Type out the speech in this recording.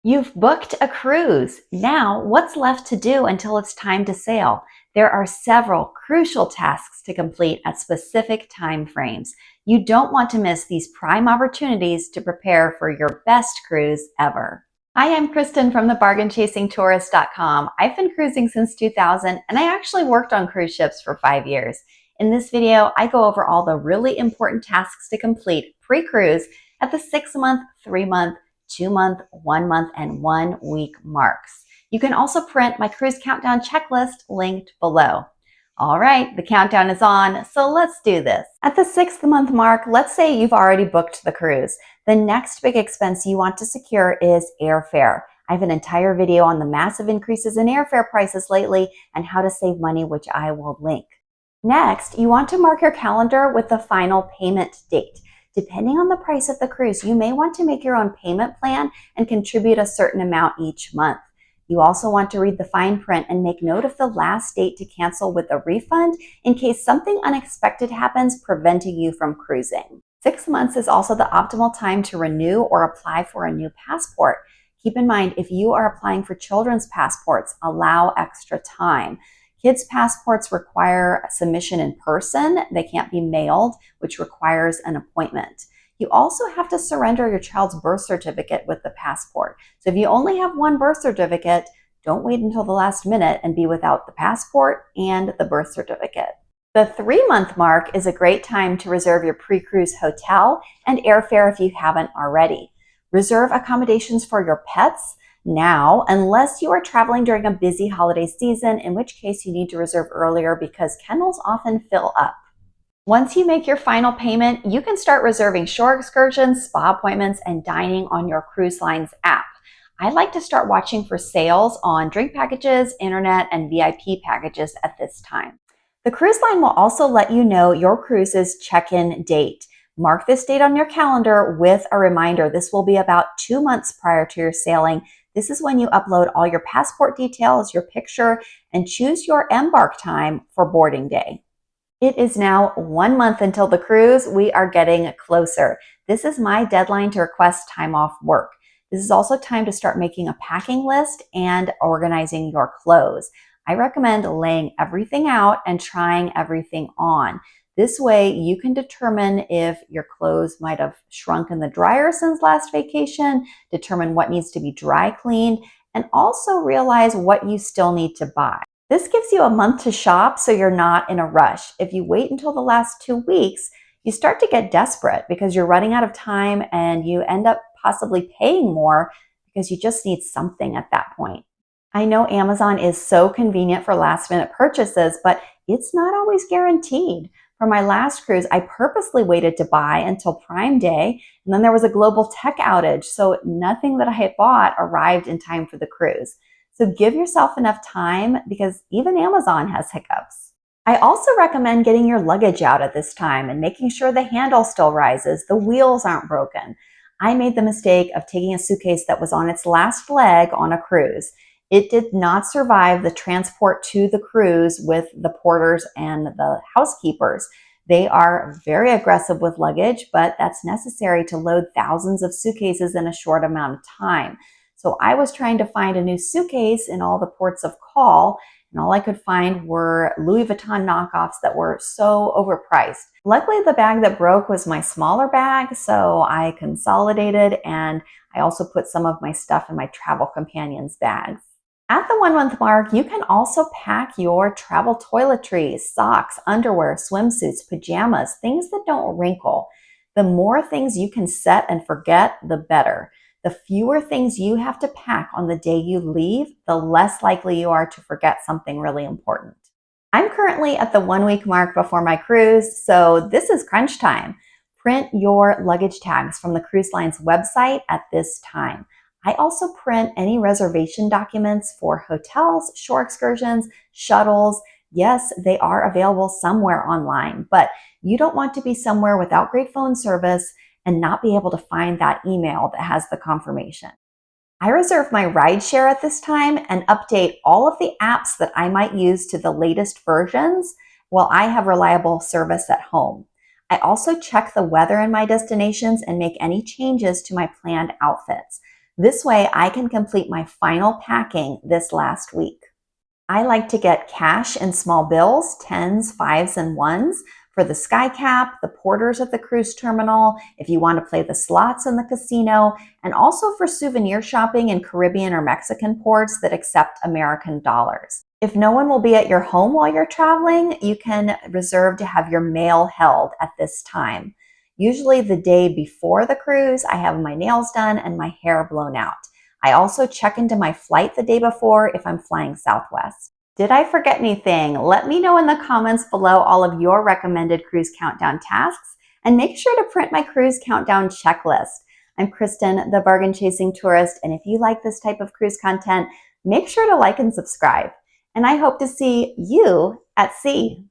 You've booked a cruise. Now, what's left to do until it's time to sail? There are several crucial tasks to complete at specific time frames. You don't want to miss these prime opportunities to prepare for your best cruise ever. Hi, I'm Kristen from the bargainchasingtourist.com. I've been cruising since 2000, and I actually worked on cruise ships for 5 years. In this video, I go over all the really important tasks to complete pre-cruise at the 6-month, 3-month, 2-month, 1-month, and 1-week marks. You can also print my cruise countdown checklist linked below. All right, the countdown is on, so let's do this. At the 6th month mark, let's say you've already booked the cruise. The next big expense you want to secure is airfare. I have an entire video on the massive increases in airfare prices lately and how to save money, which I will link. Next, you want to mark your calendar with the final payment date. Depending on the price of the cruise, you may want to make your own payment plan and contribute a certain amount each month. You also want to read the fine print and make note of the last date to cancel with a refund in case something unexpected happens, preventing you from cruising. 6 months is also the optimal time to renew or apply for a new passport. Keep in mind, if you are applying for children's passports, allow extra time. Kids' passports require submission in person. They can't be mailed, which requires an appointment. You also have to surrender your child's birth certificate with the passport. So if you only have one birth certificate, don't wait until the last minute and be without the passport and the birth certificate. The 3-month mark is a great time to reserve your pre-cruise hotel and airfare if you haven't already. Reserve accommodations for your pets now, unless you are traveling during a busy holiday season, in which case you need to reserve earlier because kennels often fill up. Once you make your final payment, you can start reserving shore excursions, spa appointments, and dining on your cruise line's app. I like to start watching for sales on drink packages, internet, and VIP packages at this time. The cruise line will also let you know your cruise's check-in date. Mark this date on your calendar with a reminder. This will be about 2 months prior to your sailing. This is when you upload all your passport details, your picture, and choose your embark time for boarding day. It is now 1 month until the cruise. We are getting closer. This is my deadline to request time off work. This is also time to start making a packing list and organizing your clothes. I recommend laying everything out and trying everything on. This way you can determine if your clothes might have shrunk in the dryer since last vacation, determine what needs to be dry cleaned, and also realize what you still need to buy. This gives you a month to shop so you're not in a rush. If you wait until the last 2 weeks, you start to get desperate because you're running out of time and you end up possibly paying more because you just need something at that point. I know Amazon is so convenient for last-minute purchases, but it's not always guaranteed. For my last cruise, I purposely waited to buy until Prime Day, and then there was a global tech outage, so nothing that I had bought arrived in time for the cruise. So give yourself enough time because even Amazon has hiccups. I also recommend getting your luggage out at this time and making sure the handle still rises, the wheels aren't broken. I made the mistake of taking a suitcase that was on its last leg on a cruise. It did not survive the transport to the cruise with the porters and the housekeepers. They are very aggressive with luggage, but that's necessary to load thousands of suitcases in a short amount of time. So I was trying to find a new suitcase in all the ports of call, and all I could find were Louis Vuitton knockoffs that were so overpriced. Luckily, the bag that broke was my smaller bag, so I consolidated, and I also put some of my stuff in my travel companions bags. At the 1 month mark, you can also pack your travel toiletries, socks, underwear, swimsuits, pajamas, things that don't wrinkle. The more things you can set and forget, the better. The fewer things you have to pack on the day you leave, the less likely you are to forget something really important. I'm currently at the 1-week mark before my cruise, so this is crunch time. Print your luggage tags from the cruise line's website at this time. I also print any reservation documents for hotels, shore excursions, shuttles. Yes, they are available somewhere online, but you don't want to be somewhere without great phone service and not be able to find that email that has the confirmation. I reserve my rideshare at this time and update all of the apps that I might use to the latest versions while I have reliable service at home. I also check the weather in my destinations and make any changes to my planned outfits. This way I can complete my final packing this last week. I like to get cash and small bills, tens, fives, and ones for the sky cap, the porters at the cruise terminal, if you want to play the slots in the casino, and also for souvenir shopping in Caribbean or Mexican ports that accept American dollars. If no one will be at your home while you're traveling, you can reserve to have your mail held at this time. Usually the day before the cruise, I have my nails done and my hair blown out. I also check into my flight the day before if I'm flying Southwest. Did I forget anything? Let me know in the comments below all of your recommended cruise countdown tasks, and make sure to print my cruise countdown checklist. I'm Kristen, the bargain chasing tourist, and if you like this type of cruise content, make sure to like and subscribe. And I hope to see you at sea.